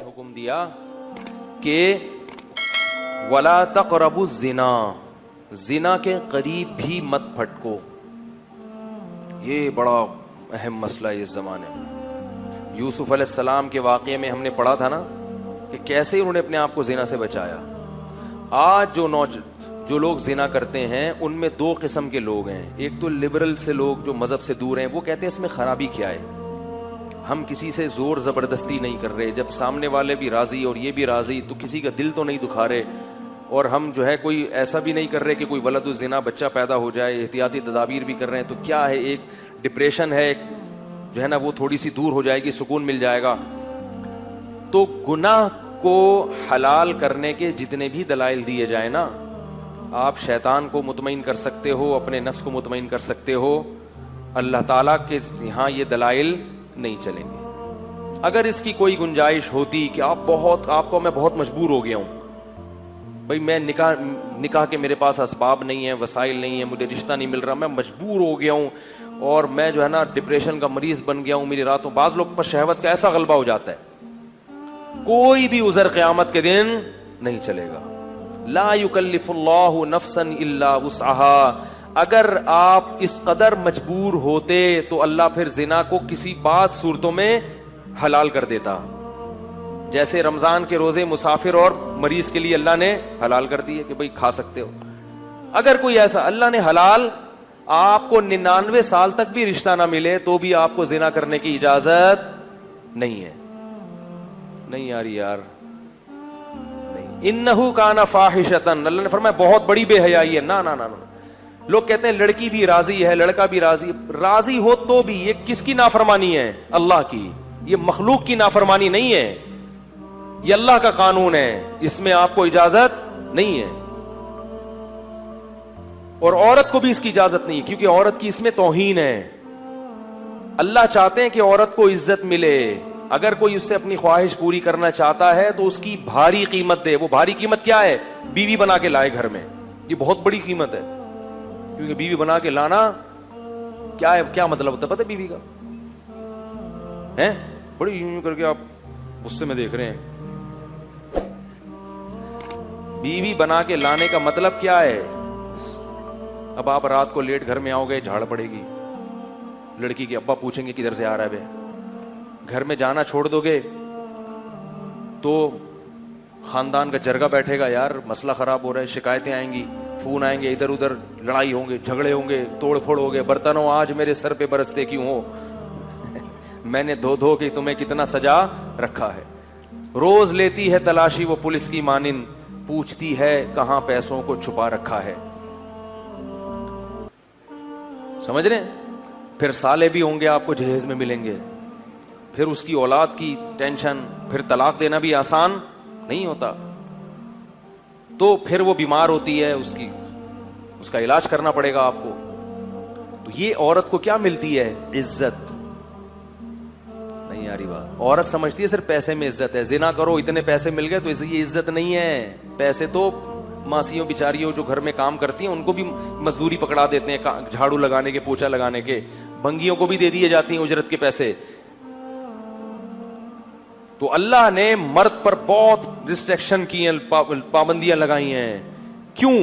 حکم دیا کہ ولا تقربوا الزنا، زنا کے قریب بھی مت پھٹکو. یہ بڑا اہم مسئلہ ہے اس زمانے میں. یوسف علیہ السلام کے واقعے میں ہم نے پڑھا تھا نا کہ کیسے انہوں نے اپنے آپ کو زنا سے بچایا. آج جو لوگ زنا کرتے ہیں ان میں دو قسم کے لوگ ہیں. ایک تو لبرل سے لوگ جو مذہب سے دور ہیں، وہ کہتے ہیں اس میں خرابی کیا ہے، ہم کسی سے زور زبردستی نہیں کر رہے، جب سامنے والے بھی راضی اور یہ بھی راضی تو کسی کا دل تو نہیں دکھا رہے، اور ہم جو ہے کوئی ایسا بھی نہیں کر رہے کہ کوئی ولد الزنا بچہ پیدا ہو جائے، احتیاطی تدابیر بھی کر رہے ہیں. تو کیا ہے، ایک ڈپریشن ہے، ایک جو ہے نا وہ تھوڑی سی دور ہو جائے گی، سکون مل جائے گا. تو گناہ کو حلال کرنے کے جتنے بھی دلائل دیے جائیں نا، آپ شیطان کو مطمئن کر سکتے ہو، اپنے نفس کو مطمئن کر سکتے ہو، اللہ تعالیٰ کے یہاں یہ دلائل نہیں چلیں گے. اگر اس کی کوئی گنجائش ہوتی کہ آپ کو میں بہت مجبور ہو گیا ہوں بھائی، میں نکاح کے میرے پاس اسباب نہیں ہیں، وسائل نہیں ہیں، مجھے رشتہ نہیں مل رہا، میں مجبور ہو گیا ہوں اور میں جو ہے نا ڈپریشن کا مریض بن گیا ہوں، میری راتوں، بعض لوگ پر شہوت کا ایسا غلبہ ہو جاتا ہے، کوئی بھی عذر قیامت کے دن نہیں چلے گا. لا یکلف اللہ نفسا الا وسعها. اگر آپ اس قدر مجبور ہوتے تو اللہ پھر زنا کو کسی بعض صورتوں میں حلال کر دیتا، جیسے رمضان کے روزے مسافر اور مریض کے لیے اللہ نے حلال کر دیے کہ بھئی کھا سکتے ہو. اگر کوئی ایسا اللہ نے حلال، آپ کو 99 سال تک بھی رشتہ نہ ملے تو بھی آپ کو زنا کرنے کی اجازت نہیں ہے. نہیں یار نہیں. انہو کان فاحشۃ، اللہ نے فرمایا بہت بڑی بے حیائی ہے. نا نا نا نا. لوگ کہتے ہیں لڑکی بھی راضی ہے، لڑکا بھی راضی ہو تو بھی یہ کس کی نافرمانی ہے؟ اللہ کی. یہ مخلوق کی نافرمانی نہیں ہے، یہ اللہ کا قانون ہے، اس میں آپ کو اجازت نہیں ہے. اور عورت کو بھی اس کی اجازت نہیں ہے، کیونکہ عورت کی اس میں توہین ہے. اللہ چاہتے ہیں کہ عورت کو عزت ملے. اگر کوئی اس سے اپنی خواہش پوری کرنا چاہتا ہے تو اس کی بھاری قیمت دے. وہ بھاری قیمت کیا ہے؟ بیوی بنا کے لائے گھر میں. یہ بہت بڑی قیمت ہے، کیونکہ بیوی بنا کے لانا کیا ہے، کیا مطلب ہوتا ہے پتہ ہے بیوی کا؟ ہیں بڑی یوں کر کے آپ غصے میں دیکھ رہے ہیں. بیوی بنا کے لانے کا مطلب کیا ہے؟ اب آپ رات کو لیٹ گھر میں آؤ گے، جھاڑ پڑے گی، لڑکی کے ابا پوچھیں گے کدھر سے آ رہا ہے بے. گھر میں جانا چھوڑ دو گے تو خاندان کا جرگہ بیٹھے گا، یار مسئلہ خراب ہو رہا ہے، شکایتیں آئیں گی، فون آئیں گے، ادھر ادھر لڑائی ہوں گے، جھگڑے ہوں گے، توڑ پھوڑ ہو گے. برتنوں آج میرے سر پہ برستے کیوں ہو؟ میں نے دھو کے تمہیں کتنا سجا رکھا ہے. روز لیتی ہے تلاشی وہ پولیس کی مانند، پوچھتی ہے کہاں پیسوں کو چھپا رکھا ہے. سمجھ رہے ہیں؟ پھر سالے بھی ہوں گے آپ کو جہیز میں ملیں گے، پھر اس کی اولاد کی ٹینشن، پھر طلاق دینا بھی آسان نہیں ہوتا. تو پھر وہ بیمار ہوتی ہے، اس کا علاج کرنا پڑے گا آپ کو. تو یہ عورت کو کیا ملتی ہے؟ عزت. نہیں آ رہی بات؟ عورت سمجھتی ہے صرف پیسے میں عزت ہے. زنا کرو اتنے پیسے مل گئے تو یہ عزت نہیں ہے. پیسے تو ماسیوں بیچاریوں جو گھر میں کام کرتی ہیں ان کو بھی مزدوری پکڑا دیتے ہیں، جھاڑو لگانے کے، پوچھا لگانے کے. بنگیوں کو بھی دے دیے جاتی ہیں اجرت کے پیسے. تو اللہ نے مرد پر بہت ریسٹرکشن کی ہیں، پابندیاں لگائی ہیں. کیوں؟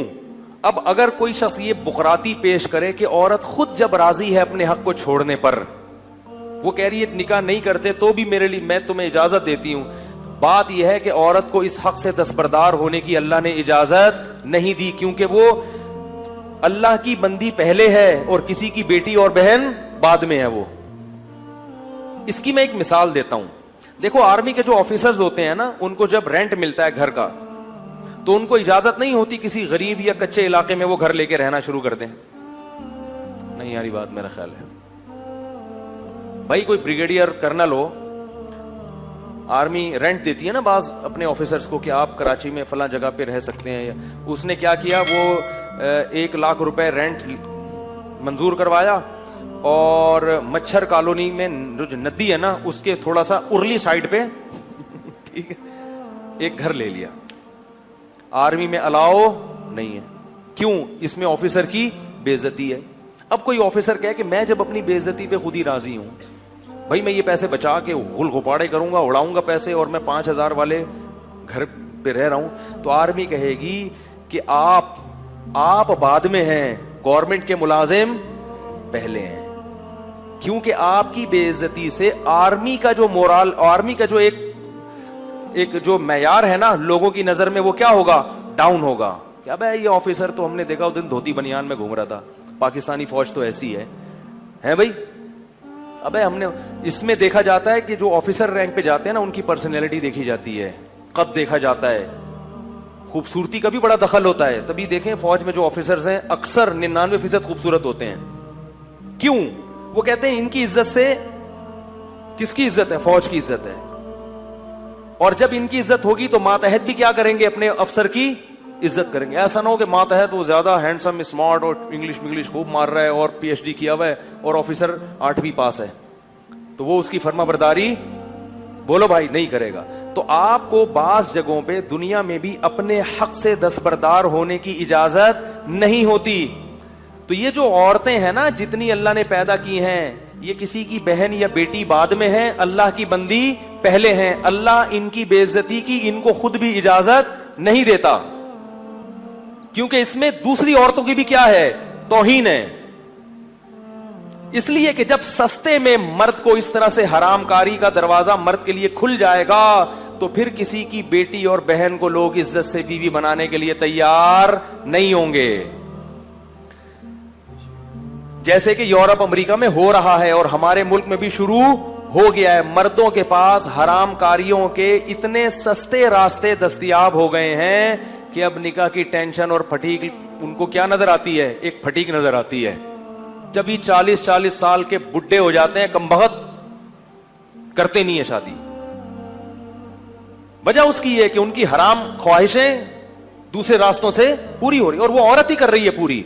اب اگر کوئی شخص یہ بخراتی پیش کرے کہ عورت خود جب راضی ہے اپنے حق کو چھوڑنے پر، وہ کہہ رہی ہے نکاح نہیں کرتے تو بھی میرے لیے میں تمہیں اجازت دیتی ہوں. بات یہ ہے کہ عورت کو اس حق سے دستبردار ہونے کی اللہ نے اجازت نہیں دی، کیونکہ وہ اللہ کی بندی پہلے ہے اور کسی کی بیٹی اور بہن بعد میں ہے. وہ اس کی میں ایک مثال دیتا ہوں. دیکھو آرمی کے جو آفیسرز ہوتے ہیں نا، ان کو جب رینٹ ملتا ہے گھر کا تو ان کو اجازت نہیں ہوتی کسی غریب یا کچے علاقے میں وہ گھر لے کے رہنا شروع کر دیں. نہیں یاری بات میرا خیال ہے. بھائی کوئی بریگیڈیئر کرنل ہو، آرمی رینٹ دیتی ہے نا بعض اپنے آفیسرز کو کہ آپ کراچی میں فلاں جگہ پہ رہ سکتے ہیں. اس نے کیا کیا، وہ 1,00,000 روپے رینٹ منظور کروایا اور مچھر کالونی میں جو ندی ہے نا اس کے تھوڑا سا ارلی سائڈ پہ ٹھیک ہے ایک گھر لے لیا. آرمی میں الاؤ نہیں ہے. کیوں؟ اس میں آفیسر کی بے عزتی ہے. اب کوئی آفیسر کہے کہ میں جب اپنی بے عزتی پہ خود ہی راضی ہوں بھائی میں یہ پیسے بچا کے غل غپاڑے کروں گا, اڑاؤں گا پیسے, اور میں 5,000 والے گھر پہ رہ رہا ہوں, تو آرمی کہے گی کہ آپ بعد میں ہیں, گورنمنٹ کے ملازم پہلے ہیں. کیونکہ آپ کی بے عزتی سے آرمی کا جو مورال, آرمی کا جو ایک جو معیار ہے نا لوگوں کی نظر میں, وہ کیا ہوگا, ڈاؤن ہوگا. کیا بھائی یہ آفیسر تو ہم نے دیکھا اس دن دھوتی بنیان میں گھوم رہا تھا, پاکستانی فوج تو ایسی ہے بھائی. ابے ہم نے اس میں دیکھا جاتا ہے کہ جو آفیسر رینک پہ جاتے ہیں نا ان کی پرسنالٹی دیکھی جاتی ہے, قد دیکھا جاتا ہے, خوبصورتی کا بھی بڑا دخل ہوتا ہے. تبھی دیکھیں فوج میں جو آفیسرز ہیں اکثر 99% خوبصورت ہوتے ہیں. کیوں؟ وہ کہتے ہیں ان کی عزت سے, کس کی عزت ہے, فوج کی عزت ہے. اور جب ان کی عزت ہوگی تو ماتحت بھی کیا کریں گے, اپنے افسر کی عزت کریں گے. ایسا نہ ہو کہ ماتحت وہ زیادہ ہینڈسم اسمارٹ اور انگلش خوب مار رہا ہے اور PhD کیا ہوا ہے اور آفیسر 8ویں پاس ہے, تو وہ اس کی فرما برداری بولو بھائی نہیں کرے گا. تو آپ کو بعض جگہوں پہ دنیا میں بھی اپنے حق سے دستبردار ہونے کی اجازت نہیں ہوتی. تو یہ جو عورتیں ہیں نا جتنی اللہ نے پیدا کی ہیں, یہ کسی کی بہن یا بیٹی بعد میں ہے, اللہ کی بندی پہلے ہیں. اللہ ان کی بے عزتی کی ان کو خود بھی اجازت نہیں دیتا, کیونکہ اس میں دوسری عورتوں کی بھی کیا ہے, توہین ہے. اس لیے کہ جب سستے میں مرد کو اس طرح سے حرام کاری کا دروازہ مرد کے لیے کھل جائے گا تو پھر کسی کی بیٹی اور بہن کو لوگ عزت سے بیوی بنانے کے لیے تیار نہیں ہوں گے. جیسے کہ یورپ امریکہ میں ہو رہا ہے اور ہمارے ملک میں بھی شروع ہو گیا ہے. مردوں کے پاس حرام کاریوں کے اتنے سستے راستے دستیاب ہو گئے ہیں کہ اب نکاح کی ٹینشن اور پھٹیک ان کو کیا نظر آتی ہے, ایک پھٹیک نظر آتی ہے. جب ہی 40 سال کے بڈھے ہو جاتے ہیں کمبخت, کرتے نہیں ہے شادی. وجہ اس کی ہے کہ ان کی حرام خواہشیں دوسرے راستوں سے پوری ہو رہی, اور وہ عورت ہی کر رہی ہے پوری.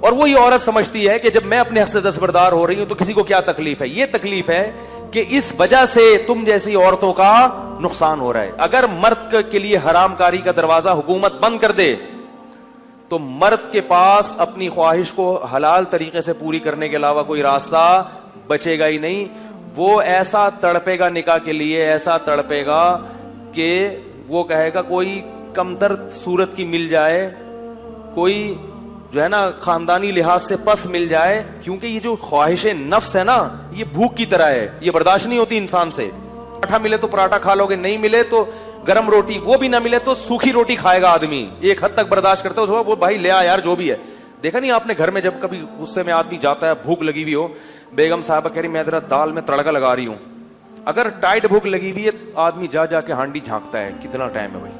اور وہی عورت سمجھتی ہے کہ جب میں اپنے حق سے دستبردار ہو رہی ہوں تو کسی کو کیا تکلیف ہے. یہ تکلیف ہے کہ اس وجہ سے تم جیسی عورتوں کا نقصان ہو رہا ہے. اگر مرد کے لیے حرام کاری کا دروازہ حکومت بند کر دے تو مرد کے پاس اپنی خواہش کو حلال طریقے سے پوری کرنے کے علاوہ کوئی راستہ بچے گا ہی نہیں. وہ ایسا تڑپے گا نکاح کے لیے, ایسا تڑپے گا کہ وہ کہے گا کوئی کمتر صورت کی مل جائے, کوئی جو ہے نا خاندانی لحاظ سے پس مل جائے. کیونکہ یہ جو خواہش نفس ہے نا یہ بھوک کی طرح ہے, یہ برداشت نہیں ہوتی انسان سے. پراٹھا ملے تو پراٹھا کھا لو گے, نہیں ملے تو گرم روٹی, وہ بھی نہ ملے تو سوکھی روٹی کھائے گا آدمی. ایک حد تک برداشت کرتا ہے, اس وقت وہ بھائی لے آ یار جو بھی ہے. دیکھا نہیں آپ نے گھر میں جب کبھی غصے میں آدمی جاتا ہے, بھوک لگی ہوئی ہو, بیگم صاحبہ کہہ رہی میں ذرا دال میں تڑکا لگا رہی ہوں, اگر ٹائٹ بھوک لگی ہوئی ہے آدمی جا کے ہانڈی جھانکتا ہے کتنا ٹائم ہے بھائی,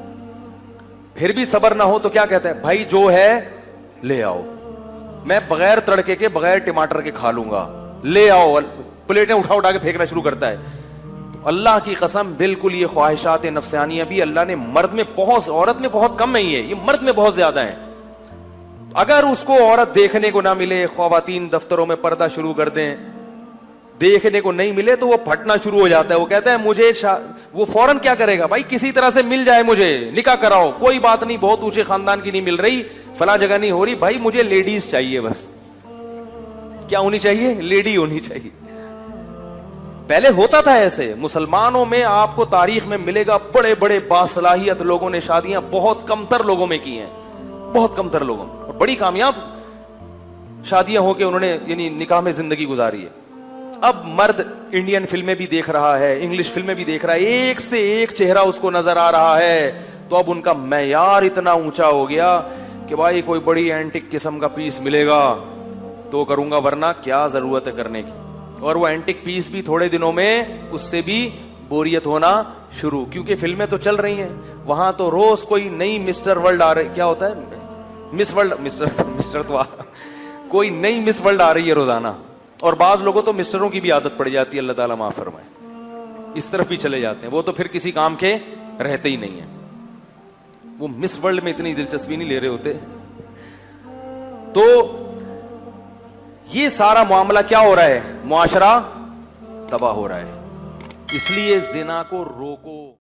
پھر بھی صبر نہ ہو تو کیا کہتا ہے, بھائی جو ہے لے آؤ, میں بغیر تڑکے کے بغیر ٹماٹر کے کھا لوں گا, لے آؤ. پلیٹیں اٹھا کے پھینکنا شروع کرتا ہے. اللہ کی قسم بالکل یہ خواہشات نفسانیہ بھی اللہ نے مرد میں بہت, عورت میں بہت کم نہیں ہے, یہ مرد میں بہت زیادہ ہیں. اگر اس کو عورت دیکھنے کو نہ ملے, خواتین دفتروں میں پردہ شروع کر دیں, دیکھنے کو نہیں ملے تو وہ پھٹنا شروع ہو جاتا ہے. وہ کہتا ہے مجھے وہ فوراً کیا کرے گا, بھائی کسی طرح سے مل جائے, مجھے نکاح کراؤ, کوئی بات نہیں بہت اونچے خاندان کی نہیں مل رہی, فلاں جگہ نہیں ہو رہی, بھائی مجھے لیڈیز چاہیے بس. کیا ہونی چاہیے, لیڈی ہونی چاہیے. پہلے ہوتا تھا ایسے. مسلمانوں میں آپ کو تاریخ میں ملے گا بڑے بڑے باصلاحیت لوگوں نے شادیاں بہت کم تر لوگوں میں کی ہیں, بہت کم تر لوگوں میں, اور بڑی کامیاب شادیاں ہو کے انہوں نے یعنی نکاح میں زندگی گزاری ہے. اب مرد انڈین فلمیں بھی دیکھ رہا ہے, انگلش فلمیں بھی دیکھ رہا ہے, ایک سے ایک چہرہ اس کو نظر آ رہا ہے, تو اب ان کا معیار اتنا اونچا ہو گیا کہ بھائی کوئی بڑی اینٹک قسم کا پیس ملے گا تو کروں گا, ورنہ کیا ضرورت ہے کرنے کی. اور وہ اینٹک پیس بھی تھوڑے دنوں میں اس سے بھی بوریت ہونا شروع, کیونکہ فلمیں تو چل رہی ہیں, وہاں تو روز کوئی نئی مسٹر ورلڈ آ رہی, کیا ہوتا ہے مس ورلڈ, مسٹر تو کوئی نئی مس ورلڈ آ رہی ہے روزانہ. اور بعض لوگوں تو مسٹروں کی بھی عادت پڑ جاتی ہے, اللہ تعالیٰ معاف فرمائے, اس طرف بھی چلے جاتے ہیں, وہ تو پھر کسی کام کے رہتے ہی نہیں ہیں. وہ مس ورلڈ میں اتنی دلچسپی نہیں لے رہے ہوتے. تو یہ سارا معاملہ کیا ہو رہا ہے, معاشرہ تباہ ہو رہا ہے. اس لیے زنا کو روکو.